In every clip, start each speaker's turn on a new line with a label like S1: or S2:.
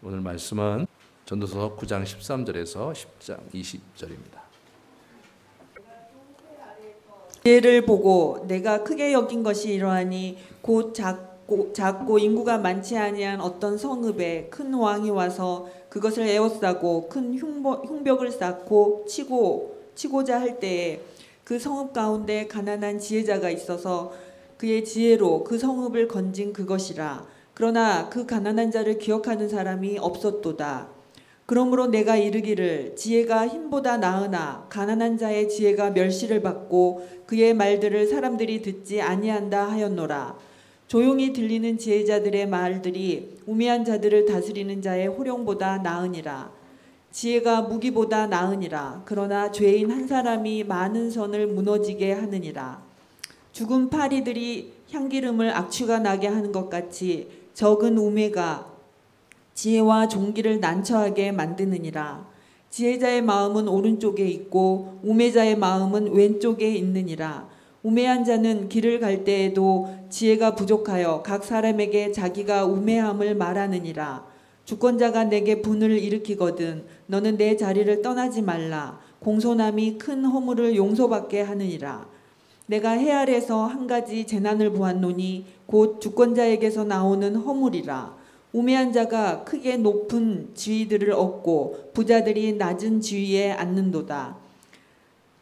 S1: 오늘 말씀은 전도서 9장 13절에서 10장 20절입니다.
S2: 지혜를 보고 내가 크게 여긴 것이 이러하니 곧 작고 인구가 많지 아니한 어떤 성읍에 큰 왕이 와서 그것을 에워싸고 큰 흉벽을 쌓고 치고자 할 때에 그 성읍 가운데 가난한 지혜자가 있어서 그의 지혜로 그 성읍을 건진 그것이라. 그러나 그 가난한 자를 기억하는 사람이 없었도다. 그러므로 내가 이르기를 지혜가 힘보다 나으나 가난한 자의 지혜가 멸시를 받고 그의 말들을 사람들이 듣지 아니한다 하였노라. 조용히 들리는 지혜자들의 말들이 우매한 자들을 다스리는 자의 호령보다 나으니라. 지혜가 무기보다 나으니라. 그러나 죄인 한 사람이 많은 선을 무너지게 하느니라. 죽은 파리들이 향기름을 악취가 나게 하는 것 같이 적은 우매가 지혜와 종기를 난처하게 만드느니라. 지혜자의 마음은 오른쪽에 있고 우매자의 마음은 왼쪽에 있느니라. 우매한 자는 길을 갈 때에도 지혜가 부족하여 각 사람에게 자기가 우매함을 말하느니라. 주권자가 내게 분을 일으키거든 너는 내 자리를 떠나지 말라. 공손함이 큰 허물을 용서받게 하느니라. 내가 해 아래서 한 가지 재난을 보았노니 곧 주권자에게서 나오는 허물이라. 우매한 자가 크게 높은 지위들을 얻고 부자들이 낮은 지위에 앉는도다.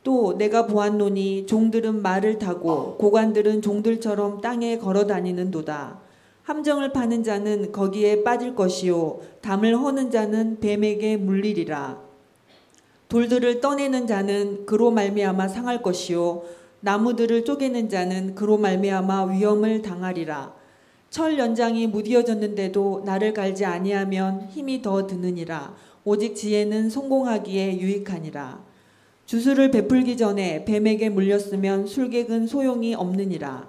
S2: 또 내가 보았노니 종들은 말을 타고 고관들은 종들처럼 땅에 걸어 다니는도다. 함정을 파는 자는 거기에 빠질 것이요 담을 허는 자는 뱀에게 물리리라. 돌들을 떠내는 자는 그로 말미암아 상할 것이요 나무들을 쪼개는 자는 그로 말미암아 위험을 당하리라. 철 연장이 무디어졌는데도 나를 갈지 아니하면 힘이 더 드느니라. 오직 지혜는 성공하기에 유익하니라. 주술을 베풀기 전에 뱀에게 물렸으면 술객은 소용이 없느니라.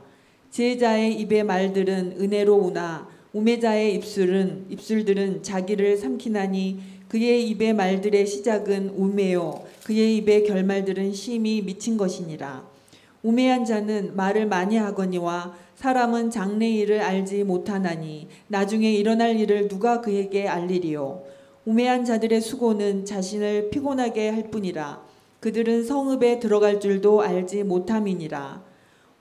S2: 지혜자의 입의 말들은 은혜로 오나 우매자의 입술들은 자기를 삼키나니 그의 입의 말들의 시작은 우매요 그의 입의 결말들은 심히 미친 것이니라. 우매한 자는 말을 많이 하거니와 사람은 장래 일을 알지 못하나니 나중에 일어날 일을 누가 그에게 알리리요. 우매한 자들의 수고는 자신을 피곤하게 할 뿐이라. 그들은 성읍에 들어갈 줄도 알지 못함이니라.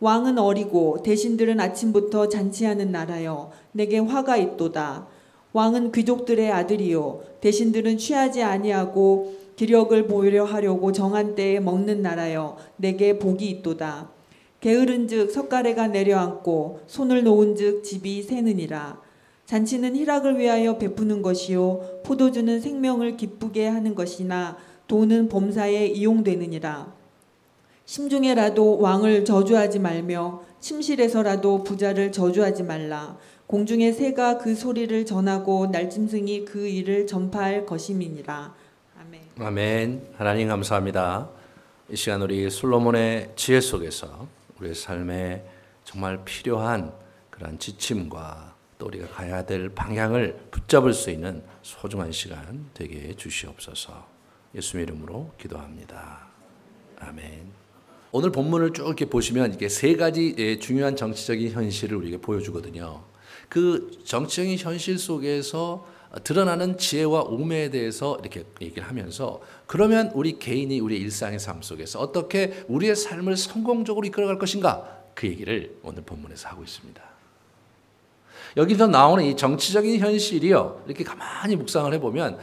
S2: 왕은 어리고 대신들은 아침부터 잔치하는 나라여 내게 화가 있도다. 왕은 귀족들의 아들이요 대신들은 취하지 아니하고 기력을 보이려 하려고 정한 때에 먹는 나라여 내게 복이 있도다. 게으른즉 석가래가 내려앉고 손을 놓은즉 집이 새느니라. 잔치는 희락을 위하여 베푸는 것이요 포도주는 생명을 기쁘게 하는 것이나 돈은 범사에 이용되느니라. 심중에라도 왕을 저주하지 말며 침실에서라도 부자를 저주하지 말라. 공중의 새가 그 소리를 전하고 날짐승이 그 일을 전파할 것임이니라.
S1: 아멘. 하나님 감사합니다. 이 시간 우리 솔로몬의 지혜 속에서 우리의 삶에 정말 필요한 그런 지침과 또 우리가 가야 될 방향을 붙잡을 수 있는 소중한 시간 되게 해 주시옵소서. 예수님 이름으로 기도합니다. 아멘. 오늘 본문을 쭉 이렇게 보시면 이게 세 가지 중요한 정치적인 현실을 우리에게 보여주거든요. 그 정치적인 현실 속에서 드러나는 지혜와 우매에 대해서 이렇게 얘기를 하면서 그러면 우리 개인이 우리의 일상의 삶 속에서 어떻게 우리의 삶을 성공적으로 이끌어갈 것인가 그 얘기를 오늘 본문에서 하고 있습니다. 여기서 나오는 이 정치적인 현실이요 이렇게 가만히 묵상을 해보면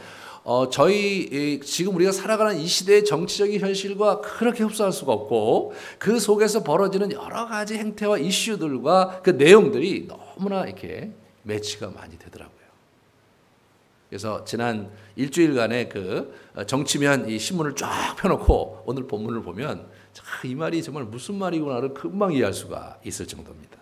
S1: 저희 지금 우리가 살아가는 이 시대의 정치적인 현실과 그렇게 흡사할 수가 없고 그 속에서 벌어지는 여러 가지 행태와 이슈들과 그 내용들이 너무나 이렇게 매치가 많이 되더라고요. 그래서 지난 일주일간의 그 정치면 이 신문을 쫙 펴놓고 오늘 본문을 보면 이 말이 정말 무슨 말이구나를 금방 이해할 수가 있을 정도입니다.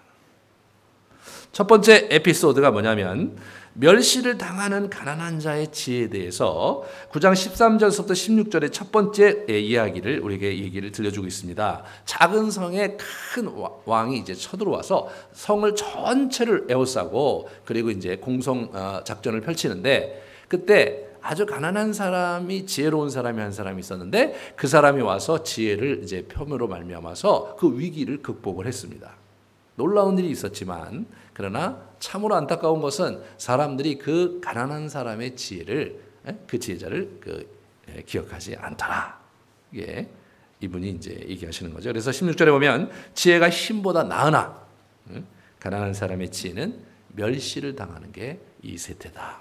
S1: 첫 번째 에피소드가 뭐냐면 멸시를 당하는 가난한 자의 지혜에 대해서 9장 13절부터 16절의 첫 번째 이야기를 우리에게 얘기를 들려주고 있습니다. 작은 성에 큰 왕이 이제 쳐들어와서 성을 전체를 에워싸고 그리고 이제 공성 작전을 펼치는데 그때 아주 가난한 사람이 지혜로운 사람이 한 사람이 있었는데 그 사람이 와서 지혜를 이제 폄으로 말미암아서 그 위기를 극복을 했습니다. 놀라운 일이 있었지만 그러나 참으로 안타까운 것은 사람들이 그 가난한 사람의 지혜를 그 지혜자를 기억하지 않더라. 이게 이분이 이제 얘기하시는 거죠. 그래서 16절에 보면 지혜가 힘보다 나으나 가난한 사람의 지혜는 멸시를 당하는 게 이 세태다.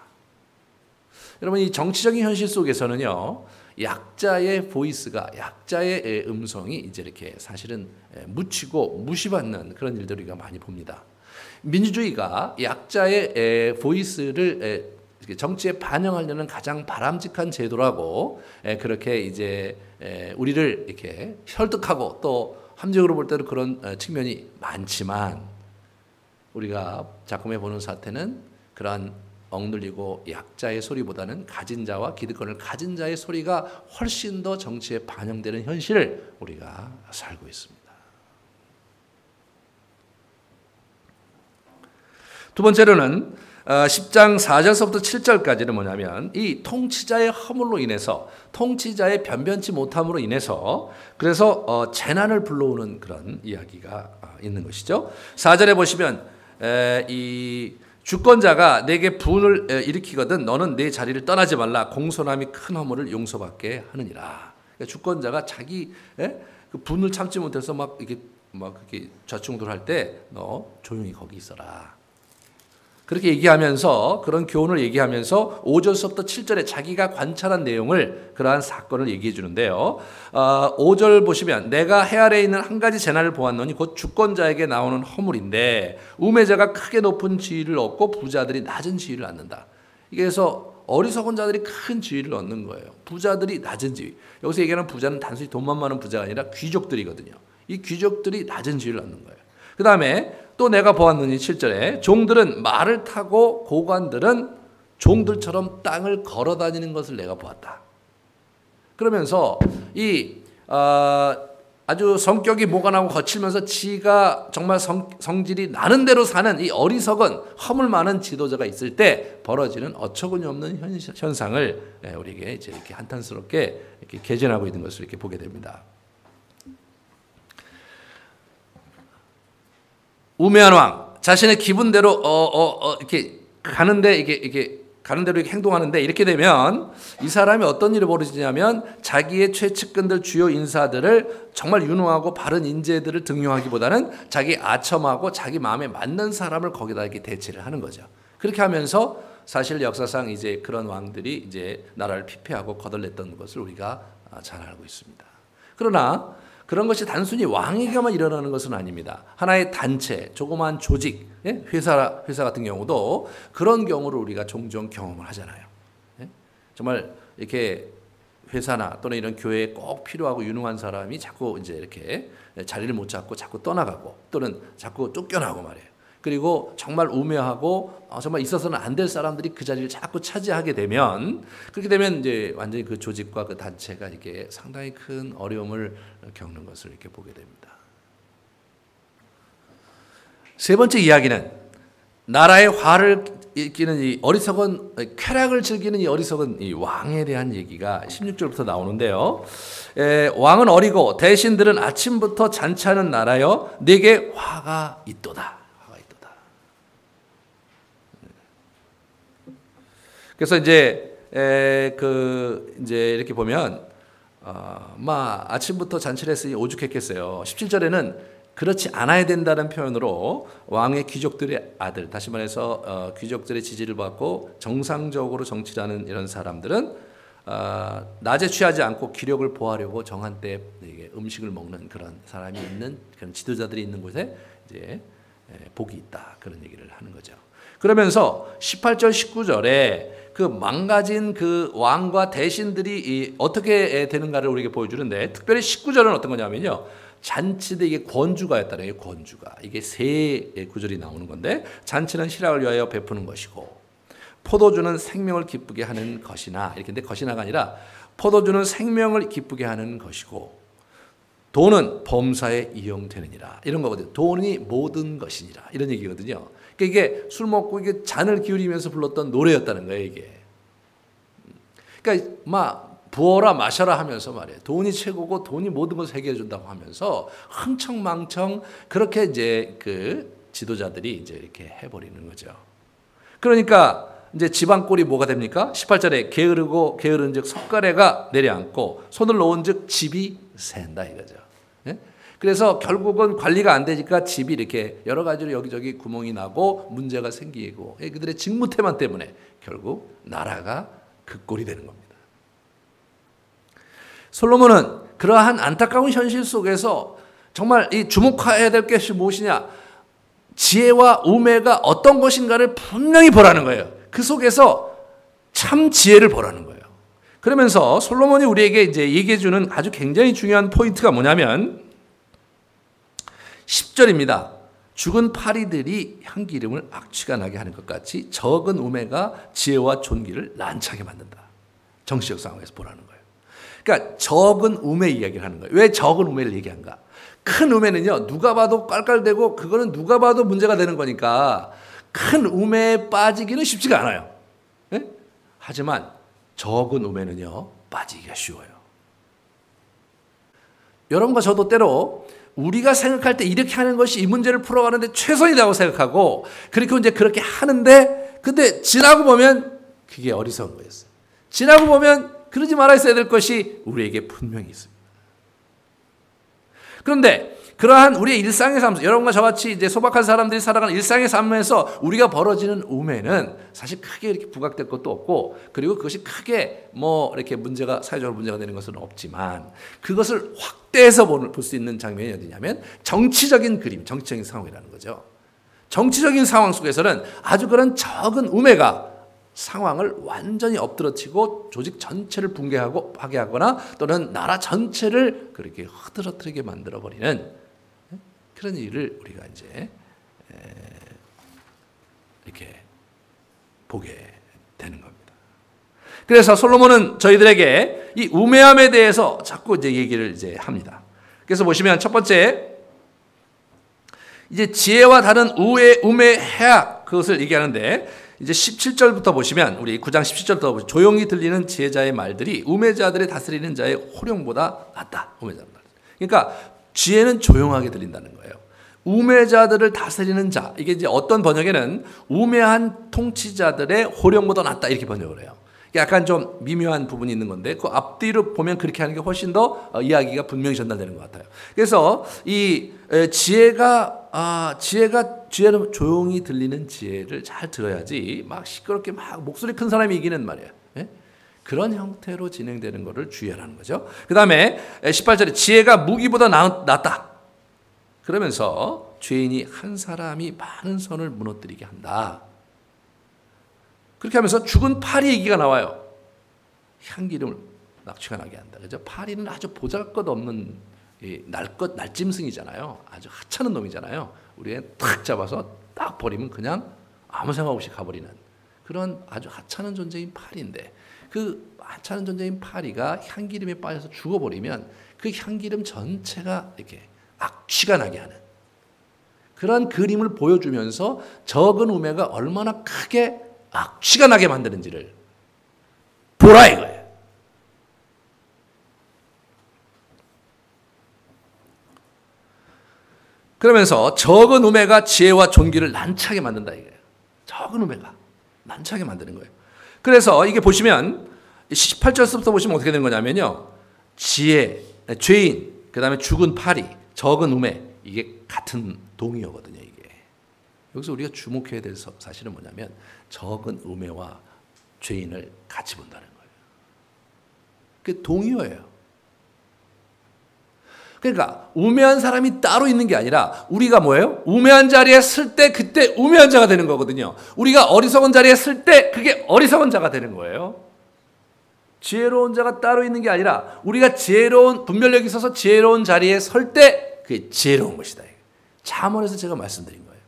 S1: 여러분 이 정치적인 현실 속에서는요. 약자의 보이스가 약자의 음성이 이제 이렇게 사실은 묻히고 무시받는 그런 일들을 우리가 많이 봅니다. 민주주의가 약자의 보이스를 정치에 반영하려는 가장 바람직한 제도라고 그렇게 이제 우리를 이렇게 설득하고 또 함정으로 볼 때도 그런 측면이 많지만 우리가 작품에 보는 사태는 그러한 억눌리고 약자의 소리보다는 가진 자와 기득권을 가진 자의 소리가 훨씬 더 정치에 반영되는 현실을 우리가 살고 있습니다. 두 번째로는 10장 4절서부터 7절까지는 뭐냐면 이 통치자의 허물로 인해서 통치자의 변변치 못함으로 인해서 그래서 재난을 불러오는 그런 이야기가 있는 것이죠. 4절에 보시면 이 주권자가 내게 분을 일으키거든 너는 내 자리를 떠나지 말라. 공손함이 큰 허물을 용서받게 하느니라. 그러니까 주권자가 자기 그 분을 참지 못해서 막 그렇게 좌충돌할 때 너 조용히 거기 있어라. 그렇게 얘기하면서 그런 교훈을 얘기하면서 5절서부터 7절에 자기가 관찰한 내용을 그러한 사건을 얘기해 주는데요. 5절 보시면 내가 해 아래에 있는 한 가지 재난을 보았노니 곧 주권자에게 나오는 허물인데 우매자가 크게 높은 지위를 얻고 부자들이 낮은 지위를 얻는다. 이게 그래서 어리석은 자들이 큰 지위를 얻는 거예요. 부자들이 낮은 지위. 여기서 얘기하는 부자는 단순히 돈만 많은 부자가 아니라 귀족들이거든요. 이 귀족들이 낮은 지위를 얻는 거예요. 그 다음에 또 내가 보았느니 7절에 종들은 말을 타고 고관들은 종들처럼 땅을 걸어 다니는 것을 내가 보았다. 그러면서 이 아주 성격이 모관하고 거칠면서 지가 정말 성질이 나는 대로 사는 이 어리석은 허물 많은 지도자가 있을 때 벌어지는 어처구니 없는 현상을 우리에게 이제 이렇게 한탄스럽게 이렇게 개진하고 있는 것을 이렇게 보게 됩니다. 우매한 왕 자신의 기분대로 이렇게 가는데 이게 가는 대로 이렇게 행동하는데 이렇게 되면 이 사람이 어떤 일이 벌어지냐면 자기의 최측근들 주요 인사들을 정말 유능하고 바른 인재들을 등용하기보다는 자기 아첨하고 자기 마음에 맞는 사람을 거기다 이렇게 대체를 하는 거죠. 그렇게 하면서 사실 역사상 이제 그런 왕들이 이제 나라를 피폐하고 거덜냈던 것을 우리가 잘 알고 있습니다. 그러나 그런 것이 단순히 왕에게만 일어나는 것은 아닙니다. 하나의 단체, 조그마한 조직, 회사 같은 경우도 그런 경우를 우리가 종종 경험을 하잖아요. 정말 이렇게 회사나 또는 이런 교회에 꼭 필요하고 유능한 사람이 자꾸 이제 이렇게 자리를 못 잡고 자꾸 떠나가고 또는 자꾸 쫓겨나고 말이에요. 그리고 정말 우매하고 정말 있어서는 안 될 사람들이 그 자리를 자꾸 차지하게 되면 그렇게 되면 이제 완전히 그 조직과 그 단체가 이게 상당히 큰 어려움을 겪는 것을 이렇게 보게 됩니다. 세 번째 이야기는 나라의 화를 일으키는 이 어리석은 쾌락을 즐기는 이 어리석은 이 왕에 대한 얘기가 16절부터 나오는데요. 왕은 어리고 대신들은 아침부터 잔치하는 나라여 내게 화가 있도다. 그래서 이제 이제 이렇게 보면 아침부터 잔치를 했으니 오죽했겠어요. 17절에는 그렇지 않아야 된다는 표현으로 왕의 귀족들의 아들, 다시 말해서 귀족들의 지지를 받고 정상적으로 정치를 하는 이런 사람들은 낮에 취하지 않고 기력을 보하려고 정한 때에 음식을 먹는 그런 사람이 있는 그런 지도자들이 있는 곳에 이제 복이 있다, 그런 얘기를 하는 거죠. 그러면서 18절 19절에 그 망가진 그 왕과 대신들이 어떻게 되는가를 우리에게 보여주는데, 특별히 19절은 어떤 거냐면요, 잔치 때 이게 권주가였다는 게 권주가, 이게 세 구절이 나오는 건데, 잔치는 희락을 위하여 베푸는 것이고 포도주는 생명을 기쁘게 하는 것이나, 이렇게 근데 것이나가 아니라 포도주는 생명을 기쁘게 하는 것이고 돈은 범사에 이용되느니라, 이런 거거든요. 돈이 모든 것이니라, 이런 얘기거든요. 그러니까 이게 술 먹고 이게 잔을 기울이면서 불렀던 노래였다는 거예요, 이게. 그러니까 부어라 마셔라 하면서 말이에요. 돈이 최고고 돈이 모든 것을 해결해 준다고 하면서 흥청망청 그렇게 이제 그 지도자들이 이제 이렇게 해버리는 거죠. 그러니까 이제 집안 꼴이 뭐가 됩니까? 18절에 게으른 즉 석가래가 내려앉고 손을 놓은 즉 집이 샌다 이거죠. 예? 그래서 결국은 관리가 안 되니까 집이 이렇게 여러 가지로 여기저기 구멍이 나고 문제가 생기고 그들의 직무태만 때문에 결국 나라가 그 꼴이 되는 겁니다. 솔로몬은 그러한 안타까운 현실 속에서 정말 이 주목해야 될 것이 무엇이냐? 지혜와 우매가 어떤 것인가를 분명히 보라는 거예요. 그 속에서 참 지혜를 보라는 거예요. 그러면서 솔로몬이 우리에게 이제 얘기해 주는 아주 굉장히 중요한 포인트가 뭐냐면 10절입니다. 죽은 파리들이 향기름을 악취가 나게 하는 것 같이 적은 우매가 지혜와 존귀를 난처하게 만든다. 정치적 상황에서 보라는 거예요. 그러니까 적은 우매 이야기를 하는 거예요. 왜 적은 우매를 얘기한가? 큰 우매는요, 누가 봐도 깔깔대고 그거는 누가 봐도 문제가 되는 거니까 큰 우매에 빠지기는 쉽지가 않아요. 예? 하지만 적은 우매는요, 빠지기가 쉬워요. 여러분과 저도 때로 우리가 생각할 때 이렇게 하는 것이 이 문제를 풀어가는데 최선이라고 생각하고 그렇게 이제 그렇게 하는데 근데 지나고 보면 그게 어리석은 거였어요. 지나고 보면 그러지 말아야 될 것이 우리에게 분명히 있습니다. 그런데 그러한 우리의 일상의 삶, 여러분과 저같이 이제 소박한 사람들이 살아가는 일상의 삶에서 우리가 벌어지는 우매는 사실 크게 이렇게 부각될 것도 없고, 그리고 그것이 크게 뭐 이렇게 문제가, 사회적으로 문제가 되는 것은 없지만, 그것을 확대해서 볼 수 있는 장면이 어디냐면 정치적인 그림, 정치적인 상황이라는 거죠. 정치적인 상황 속에서는 아주 그런 적은 우매가 상황을 완전히 엎드러치고 조직 전체를 붕괴하고 파괴하거나 또는 나라 전체를 그렇게 흐드러뜨리게 만들어버리는 그런 일을 우리가 이제 이렇게 보게 되는 겁니다. 그래서 솔로몬은 저희들에게 이 우매함에 대해서 자꾸 이제 얘기를 이제 합니다. 그래서 보시면 첫 번째, 이제 지혜와 다른 우매 해악, 그것을 얘기하는데, 이제 17절부터 보시면, 우리 9장 17절부터 보시면, 조용히 들리는 지혜자의 말들이 우매자들의 다스리는 자의 호령보다 낫다. 우매자들. 그러니까 지혜는 조용하게 들린다는 거예요. 우매자들을 다스리는 자, 이게 이제 어떤 번역에는 우매한 통치자들의 호령보다 낫다 이렇게 번역을 해요. 약간 좀 미묘한 부분이 있는 건데 그 앞뒤로 보면 그렇게 하는 게 훨씬 더 이야기가 분명히 전달되는 것 같아요. 그래서 이 지혜는 조용히 들리는 지혜를 잘 들어야지 막 시끄럽게 막 목소리 큰 사람이 이기는 말이에요. 예? 그런 형태로 진행되는 것을 주의하라는 거죠. 그 다음에 18절에 지혜가 무기보다 낫다. 그러면서 죄인이 한 사람이 많은 선을 무너뜨리게 한다. 그렇게 하면서 죽은 파리 얘기가 나와요. 향기름을 낙취가 나게 한다. 그죠? 파리는 아주 보잘것없는 날짐승이잖아요. 아주 하찮은 놈이잖아요. 우리가 탁 잡아서 딱 버리면 그냥 아무 생각 없이 가버리는 그런 아주 하찮은 존재인 파리인데, 그 하찮은 존재인 파리가 향기름에 빠져서 죽어버리면 그 향기름 전체가 이렇게 악취가 나게 하는 그런 그림을 보여주면서 적은 우매가 얼마나 크게 악취가 나게 만드는지를 보라 이거예요. 그러면서 적은 우매가 지혜와 존귀를 난처하게 만든다 이거예요. 적은 우매가 난처하게 만드는 거예요. 그래서 이게 보시면 18절부터 보시면 어떻게 되는 거냐면요. 지혜, 죄인, 그 다음에 죽은 파리, 적은 우매, 이게 같은 동의어거든요. 이게 여기서 우리가 주목해야 될 사실은 뭐냐면 적은 우매와 죄인을 같이 본다는 거예요. 그게 동의어예요. 그러니까 우매한 사람이 따로 있는 게 아니라 우리가 뭐예요? 우매한 자리에 설 때 그때 우매한 자가 되는 거거든요. 우리가 어리석은 자리에 설 때 그게 어리석은 자가 되는 거예요. 지혜로운 자가 따로 있는 게 아니라 우리가 분별력이 있어서 지혜로운 자리에 설 때 그게 지혜로운 것이다. 잠언에서 제가 말씀드린 거예요.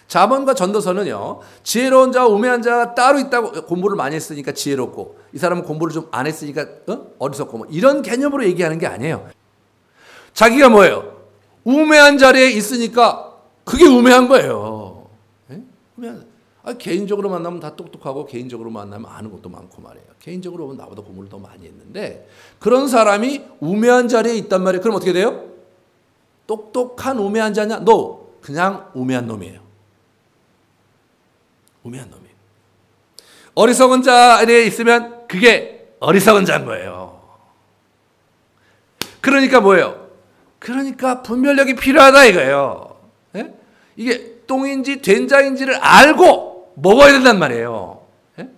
S1: 잠언과 전도서는요, 지혜로운 자와 우매한 자가 따로 있다고, 공부를 많이 했으니까 지혜롭고 이 사람은 공부를 좀 안 했으니까 어리석고 뭐 이런 개념으로 얘기하는 게 아니에요. 자기가 뭐예요? 우매한 자리에 있으니까 그게 우매한 거예요. 네? 개인적으로 만나면 다 똑똑하고 개인적으로 만나면 아는 것도 많고 말이에요. 개인적으로 보면 나보다 공부를 더 많이 했는데 그런 사람이 우매한 자리에 있단 말이에요. 그럼 어떻게 돼요? 똑똑한 우매한 자냐? No. 그냥 우매한 놈이에요. 우매한 놈이에요. 어리석은 자리에 있으면 그게 어리석은 자인 거예요. 그러니까 뭐예요? 그러니까 분별력이 필요하다 이거예요. 예? 이게 똥인지 된장인지를 알고 먹어야 된단 말이에요. 예?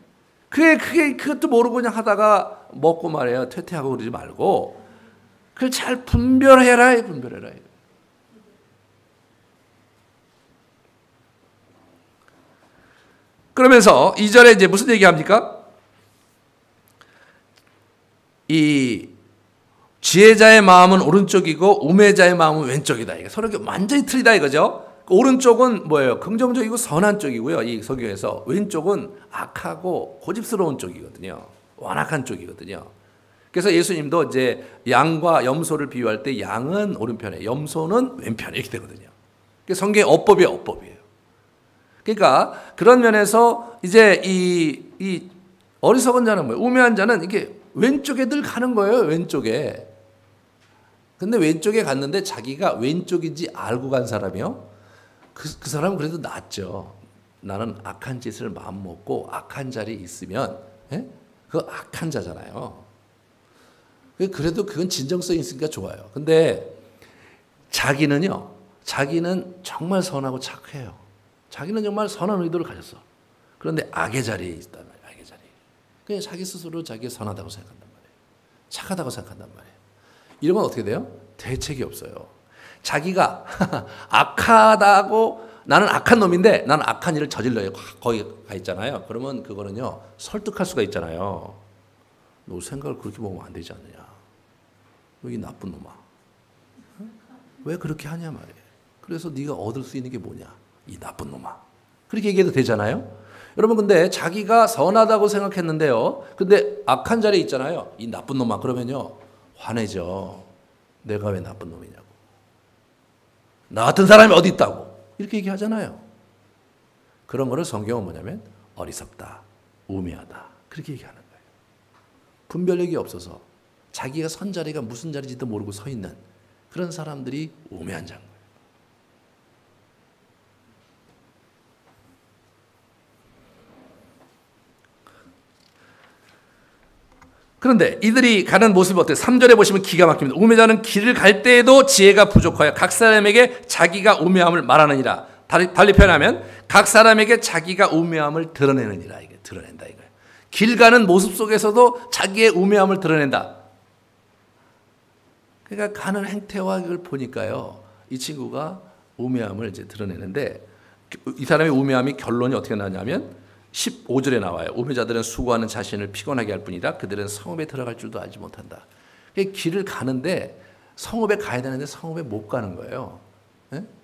S1: 그것도 모르고 그냥 하다가 먹고 말이에요. 퇴퇴하고 그러지 말고 그걸 잘 분별해라. 분별해라. 그러면서 2절에 이제 무슨 얘기합니까? 이 지혜자의 마음은 오른쪽이고 우매자의 마음은 왼쪽이다. 이게 서로 완전히 틀리다 이거죠. 오른쪽은 뭐예요? 긍정적이고 선한 쪽이고요. 이 성경에서 왼쪽은 악하고 고집스러운 쪽이거든요. 완악한 쪽이거든요. 그래서 예수님도 이제 양과 염소를 비유할 때 양은 오른편에 염소는 왼편에 이렇게 되거든요. 성경의 어법이에요. 어법이에요. 그러니까 그런 면에서 이제 이 어리석은 자는 뭐예요? 우매한 자는 이게 왼쪽에 늘 가는 거예요. 왼쪽에. 근데 왼쪽에 갔는데 자기가 왼쪽인지 알고 간 사람이요. 그 사람은 그래도 낫죠. 나는 악한 짓을 마음 먹고 악한 자리에 있으면 그 악한 자잖아요. 그래도 그건 진정성이 있으니까 좋아요. 근데 자기는 정말 선하고 착해요. 자기는 정말 선한 의도를 가졌어. 그런데 악의 자리에 있단 말이에요. 악의 자리에. 그냥 자기 스스로 자기가 선하다고 생각한단 말이에요. 착하다고 생각한단 말이에요. 이런 건 어떻게 돼요? 대책이 없어요. 자기가 악하다고 나는 악한 놈인데 나는 악한 일을 저질러요. 거기 가 있잖아요. 그러면 그거는요. 설득할 수가 있잖아요. 너 생각을 그렇게 먹으면 안 되지 않느냐. 너 이 나쁜 놈아. 왜 그렇게 하냐 말이에요. 그래서 네가 얻을 수 있는 게 뭐냐. 이 나쁜 놈아. 그렇게 얘기해도 되잖아요. 여러분 근데 자기가 선하다고 생각했는데요. 근데 악한 자리에 있잖아요. 이 나쁜 놈아. 그러면요. 화내죠. 내가 왜 나쁜 놈이냐고. 나 같은 사람이 어디 있다고. 이렇게 얘기하잖아요. 그런 거를 성경은 뭐냐면 어리석다. 우매하다. 그렇게 얘기하는 거예요. 분별력이 없어서 자기가 선 자리가 무슨 자리인지도 모르고 서 있는 그런 사람들이 우매한 자인 거예요. 그런데 이들이 가는 모습이 어때요? 3절에 보시면 기가 막힙니다. 우매자는 길을 갈 때에도 지혜가 부족하여 각 사람에게 자기가 우매함을 말하느니라. 달리 표현하면 각 사람에게 자기가 우매함을 드러내느니라. 이게 드러낸다 이거예요. 길 가는 모습 속에서도 자기의 우매함을 드러낸다. 그러니까 가는 행태와 이걸 보니까요. 이 친구가 우매함을 이제 드러내는데 이 사람의 우매함이 결론이 어떻게 나냐면 15절에 나와요. 우매자들은 수고하는 자신을 피곤하게 할 뿐이라 그들은 성읍에 들어갈 줄도 알지 못한다. 길을 가는데 성읍에 가야 되는데 성읍에 못 가는 거예요.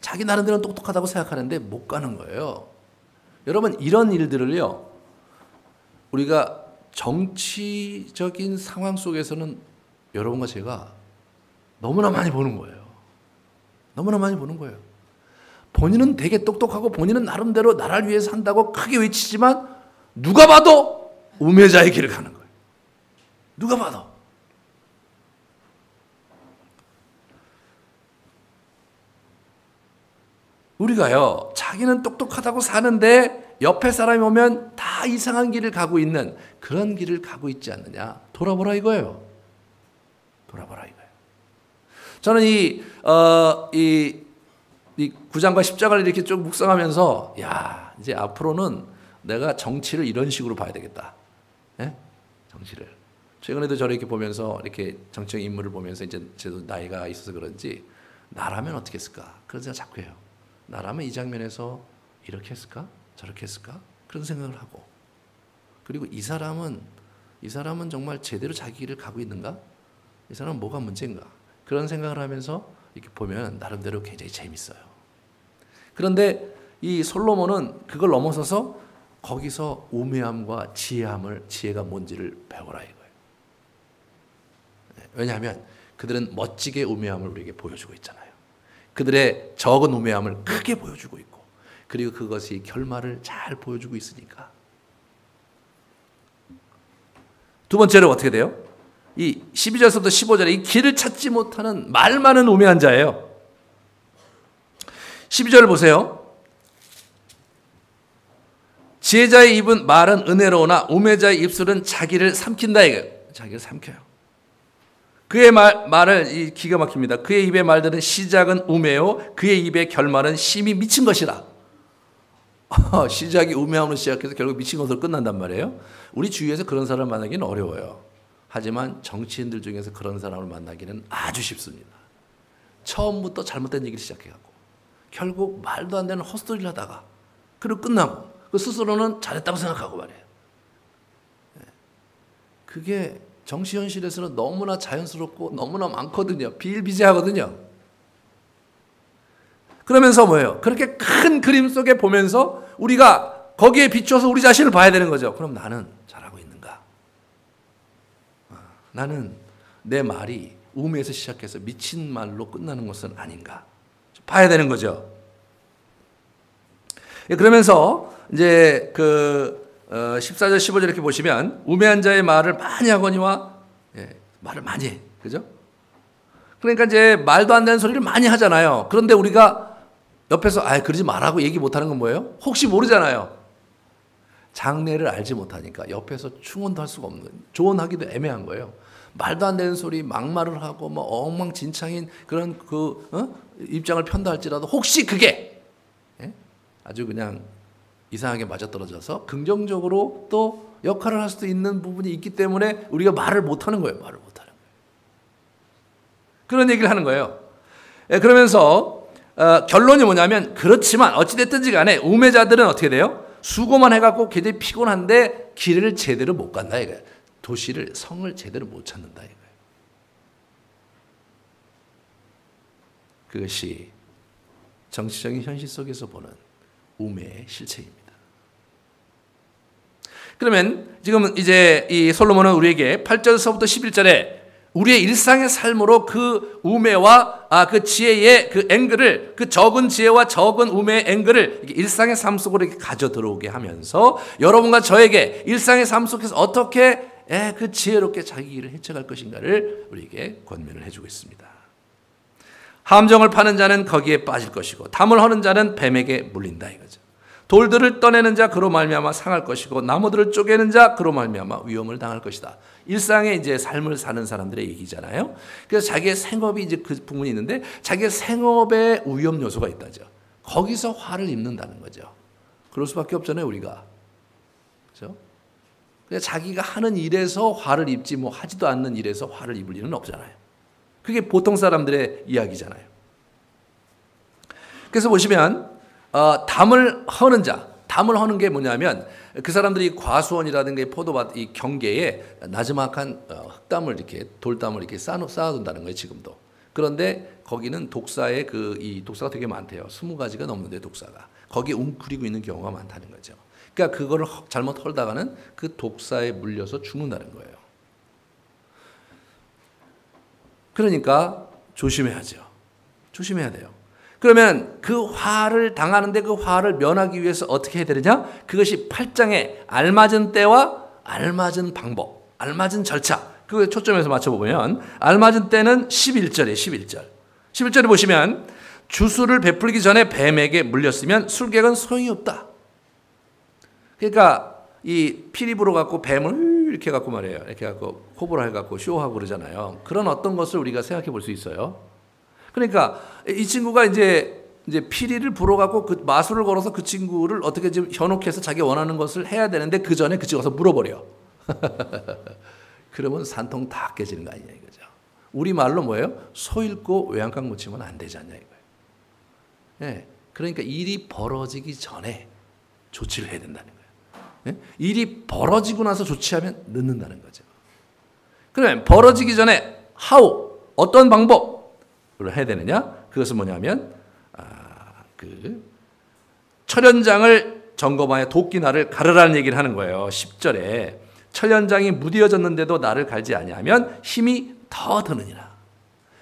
S1: 자기 나름대로는 똑똑하다고 생각하는데 못 가는 거예요. 여러분 이런 일들을요. 우리가 정치적인 상황 속에서는 여러분과 제가 너무나 많이 보는 거예요. 너무나 많이 보는 거예요. 본인은 되게 똑똑하고 본인은 나름대로 나라를 위해서 한다고 크게 외치지만 누가 봐도 우매자의 길을 가는 거예요. 누가 봐도. 우리가요. 자기는 똑똑하다고 사는데 옆에 사람이 오면 다 이상한 길을 가고 있는 그런 길을 가고 있지 않느냐. 돌아보라 이거예요. 돌아보라 이거예요. 저는 이 9장과 10장을 이렇게 쭉 묵상하면서 야 이제 앞으로는 내가 정치를 이런 식으로 봐야 되겠다. 예? 정치를. 최근에도 저를 이렇게 보면서 이렇게 정치적 인물을 보면서 이제 저도 나이가 있어서 그런지 나라면 어떻게 했을까? 그런 생각 자꾸 해요. 나라면 이 장면에서 이렇게 했을까? 저렇게 했을까? 그런 생각을 하고 그리고 이 사람은 정말 제대로 자기 길을 가고 있는가? 이 사람은 뭐가 문제인가? 그런 생각을 하면서 이렇게 보면 나름대로 굉장히 재밌어요. 그런데 이 솔로몬은 그걸 넘어서서 거기서 우매함과 지혜가 뭔지를 배워라 이거예요. 왜냐하면 그들은 멋지게 우매함을 우리에게 보여주고 있잖아요. 그들의 적은 우매함을 크게 보여주고 있고 그리고 그것이 결말을 잘 보여주고 있으니까. 두 번째로 어떻게 돼요? 이 12절에서부터 15절에 이 길을 찾지 못하는 말 많은 우매한 자예요. 12절을 보세요. 지혜자의 입은 말은 은혜로우나 우매자의 입술은 자기를 삼킨다 이거예요. 자기를 삼켜요. 그의 말을 기가 막힙니다. 그의 입의 말들은 시작은 우매요 그의 입의 결말은 심히 미친 것이라. 시작이 우매함으로 시작해서 결국 미친 것으로 끝난단 말이에요. 우리 주위에서 그런 사람을 만나기는 어려워요. 하지만 정치인들 중에서 그런 사람을 만나기는 아주 쉽습니다. 처음부터 잘못된 얘기를 시작해갖고 결국 말도 안 되는 헛소리를 하다가 그리고 끝나고 그 스스로는 잘했다고 생각하고 말이에요. 그게 정치 현실에서는 너무나 자연스럽고 너무나 많거든요. 비일비재하거든요. 그러면서 뭐예요? 그렇게 큰 그림 속에 보면서 우리가 거기에 비추어서 우리 자신을 봐야 되는 거죠. 그럼 나는 잘하고 있는가? 나는 내 말이 우매에서 시작해서 미친 말로 끝나는 것은 아닌가? 봐야 되는 거죠. 그러면서 이제 14절 15절 이렇게 보시면 우매한 자의 말을 많이 하거니와 말을 많이 해. 그죠? 그러니까 이제 말도 안 되는 소리를 많이 하잖아요. 그런데 우리가 옆에서 그러지 말라고 얘기 못하는 건 뭐예요? 혹시 모르잖아요. 장래를 알지 못하니까 옆에서 충원도 할 수가 없는, 조언하기도 애매한 거예요. 말도 안 되는 소리 막말을 하고 뭐 엉망진창인 그런 입장을 편다 할지라도 혹시 그게 아주 그냥 이상하게 맞아떨어져서 긍정적으로 또 역할을 할 수도 있는 부분이 있기 때문에 우리가 말을 못하는 거예요. 말을 못하는 거예요. 그런 얘기를 하는 거예요. 그러면서 결론이 뭐냐면 그렇지만 어찌됐든지 간에 우매자들은 어떻게 돼요? 수고만 해갖고 굉장히 피곤한데 길을 제대로 못 간다 이거예요. 도시를, 성을 제대로 못 찾는다 이거예요. 그것이 정치적인 현실 속에서 보는 우매의 실체입니다. 그러면 지금 이제 이 솔로몬은 우리에게 8절서부터 11절에 우리의 일상의 삶으로 그 우매와 그 지혜의 그 앵글을, 그 적은 지혜와 적은 우매의 앵글을 일상의 삶 속으로 이렇게 가져 들어오게 하면서 여러분과 저에게 일상의 삶 속에서 어떻게 그 지혜롭게 자기 길을 헤쳐갈 것인가를 우리에게 권면을 해주고 있습니다. 함정을 파는 자는 거기에 빠질 것이고 담을 허는 자는 뱀에게 물린다 이거죠. 돌들을 떠내는 자 그로 말미암아 상할 것이고 나무들을 쪼개는 자 그로 말미암아 위험을 당할 것이다. 일상의 이제 삶을 사는 사람들의 얘기잖아요. 그래서 자기의 생업이 이제 그 부분이 있는데 자기의 생업에 위험 요소가 있다죠. 거기서 화를 입는다는 거죠. 그럴 수밖에 없잖아요, 우리가. 그렇죠? 그래서 자기가 하는 일에서 화를 입지 뭐 하지도 않는 일에서 화를 입을 일은 없잖아요. 그게 보통 사람들의 이야기잖아요. 그래서 보시면 담을 허는 자, 담을 허는 게 뭐냐면 그 사람들이 과수원이라든가 포도밭 이 경계에 나지막한 흙담을 이렇게 돌담을 이렇게 쌓아둔다는 거예요, 지금도. 그런데 거기는 독사의 이 독사가 되게 많대요. 20가지가 넘는데 독사가 거기에 웅크리고 있는 경우가 많다는 거죠. 그러니까 그거를 잘못 헐다가는 그 독사에 물려서 죽는다는 거예요. 그러니까 조심해야죠. 조심해야 돼요. 그러면 그 화를 당하는데 그 화를 면하기 위해서 어떻게 해야 되느냐? 그것이 8장에 알맞은 때와 알맞은 방법, 알맞은 절차, 그걸 초점에서 맞춰보면 알맞은 때는 11절이에요. 11절. 11절에 보시면 주술을 베풀기 전에 뱀에게 물렸으면 술객은 소용이 없다. 그러니까 이 피리 불어갖고 뱀을 이렇게 해갖고 말이에요. 이렇게 해갖고 호불호 해갖고 쇼하고 그러잖아요. 그런 어떤 것을 우리가 생각해 볼 수 있어요. 그러니까 이 친구가 이제 피리를 불어갖고 그 마술을 걸어서 그 친구를 어떻게 좀 현혹해서 자기 원하는 것을 해야 되는데 그 전에 그 친구가 물어버려. 그러면 산통 다 깨지는 거 아니냐 이거죠. 우리 말로 뭐예요? 소 잃고 외양간 고치면 안 되지 않냐 이거예요. 네. 그러니까 일이 벌어지기 전에 조치를 해야 된다는 거예요. 네? 일이 벌어지고 나서 조치하면 늦는다는 거죠. 그러면 벌어지기 전에 how, 어떤 방법을 해야 되느냐? 그것은 뭐냐면 철연장을 점검하여 도끼 나를 가르라는 얘기를 하는 거예요. 10절에 철연장이 무디어졌는데도 나를 갈지 아니하면 힘이 더 드느니라.